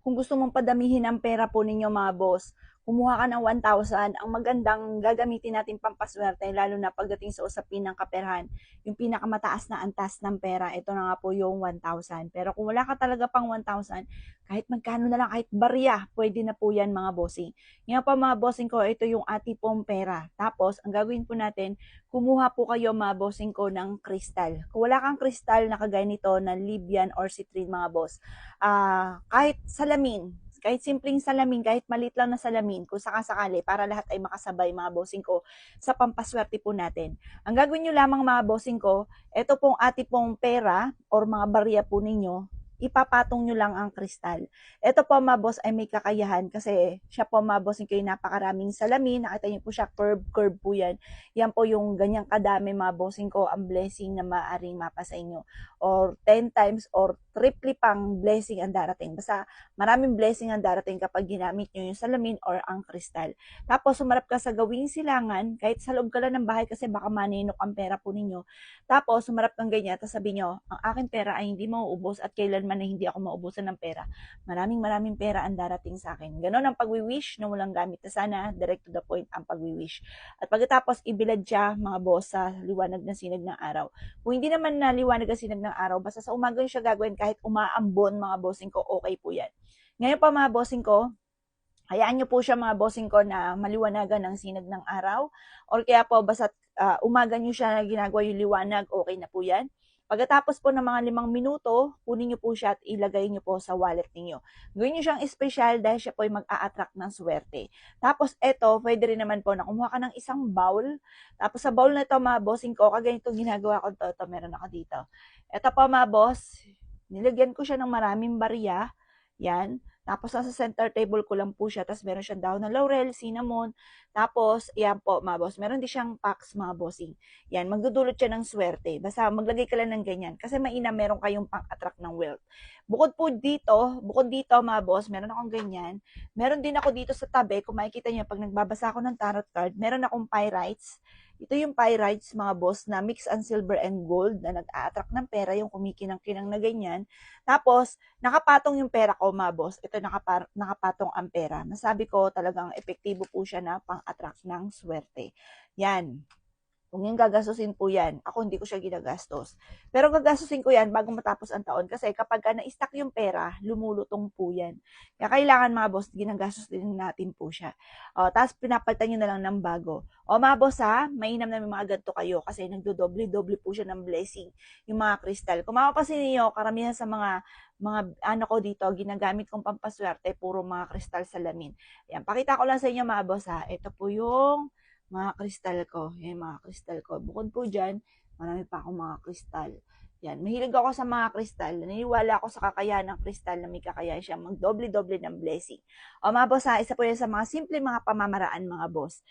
kung gusto mong padamihin ang pera po ninyo mga boss, kumuha ka ng 1,000. Ang magandang gagamitin natin pampaswerte, lalo na pagdating sa usapin ng kaperahan, yung pinakamataas na antas ng pera, ito na nga po yung 1,000. Pero kung wala ka talaga pang 1,000, kahit magkano na lang, kahit barya, pwede na po yan mga bossing. Ngayon pa mga bossing ko, ito yung ati pong pera. Tapos, ang gagawin po natin, kumuha po kayo mga bossing ko ng kristal. Kung wala kang kristal na kagaya nito na Libyan or citrine mga boss, kahit salamin, kahit simpleng salamin, kahit maliit lang na salamin, kung sakasakali, para lahat ay makasabay mga bossing ko sa pampaswerte po natin. Ang gagawin nyo lamang mga bossing ko, ito pong ati pong pera or mga barya po ninyo, ipapatong nyo lang ang kristal. Ito po mga boss ay may kakayahan kasi siya po mga boss yung napakaraming salamin. Nakita niyo po siya, curve po yan. Yan po yung ganyang kadami mga bossing ko ang blessing na maaaring mapa sa inyo. Or 10 times or triple pang blessing ang darating. Basta maraming blessing ang darating kapag ginamit nyo yung salamin or ang kristal. Tapos sumarap ka sa gawing silangan, kahit sa loob ka lang ng bahay kasi baka maninok ang pera po ninyo. Tapos sumarap kang ganyan, tapos sabi nyo, ang aking pera ay hindi mauubos at kailanman na hindi ako maubusan ng pera. Maraming pera ang darating sa akin. Ganon ang pagwi-wish na walang gamit na sana, direct to the point ang pagwi-wish. At pagkatapos ibilad siya mga boss sa liwanag ng sinag ng araw. Kung hindi naman na liwanag ang sinag ng araw, basta sa umaga siya gagawin kahit umaambon mga bossing ko, okay po yan. Ngayon pa mga bossing ko, hayaan nyo po siya mga bossing ko na maliwanagan ng sinag ng araw or kaya po basta umaga nyo siya na ginagawa yung liwanag, okay na po yan. Pagkatapos po ng mga 5 minuto, kunin nyo po siya at ilagay nyo po sa wallet ninyo. Gawin nyo siyang espesyal dahil siya po ay mag-a-attract ng swerte. Tapos eto, pwede rin naman po na kumuha ka ng isang bowl. Tapos sa bowl na ito mga bossing ko, kaganito ginagawa ko ito, meron ako dito. Ito po mga boss, nilagyan ko siya ng maraming barya. Yan. Tapos nasa center table ko lang po siya. Tapos meron siyang dahon ng laurel, cinnamon. Tapos, yan po mga boss. Meron din siyang packs mga bossing. Yan, magdudulot siya ng swerte. Basta maglagay ka lang ng ganyan. Kasi mainam meron kayong pang-attract ng wealth. Bukod dito mga boss, meron akong ganyan. Meron din ako dito sa tabi. Kung makikita niyo, pag nagbabasa ako ng tarot card, meron akong pyrites. Ito yung pyrites mga boss na mix and silver and gold na nag-a-attract ng pera, yung kumikinang-kinang na ganyan. Tapos, nakapatong yung pera ko, mga boss. Ito, nakapatong ang pera. Nasabi ko talagang epektibo po siya na pang-attract ng swerte. Yan. Kung yung gagastusin po yan, ako hindi ko siya ginagastos. Pero gagastusin ko yan bago matapos ang taon kasi kapag na-stack yung pera, lumulutong po yan. Kaya kailangan mga boss, ginagastos din natin po siya. Tapos pinapalitan nyo na lang ng bago. Mga boss ha, mainam na may mga ganito kayo kasi nagdodoble-doble po siya ng blessing yung mga kristal. Kung mapapansin niyo, karamihan sa mga ano ko dito, ginagamit kong pampaswerte, puro mga kristal salamin. Yan, pakita ko lang sa inyo mga boss ha. Ito po yung mga kristal ko. Yan, mga kristal ko. Bukod po dyan, marami pa akong mga kristal. Yan, mahilig ako sa mga kristal. Naniniwala ako sa kakayahan ng kristal na may kakayahan siya magdoble-doble ng blessing. Mga boss ha, isa po yan sa mga simple mga pamamaraan mga boss.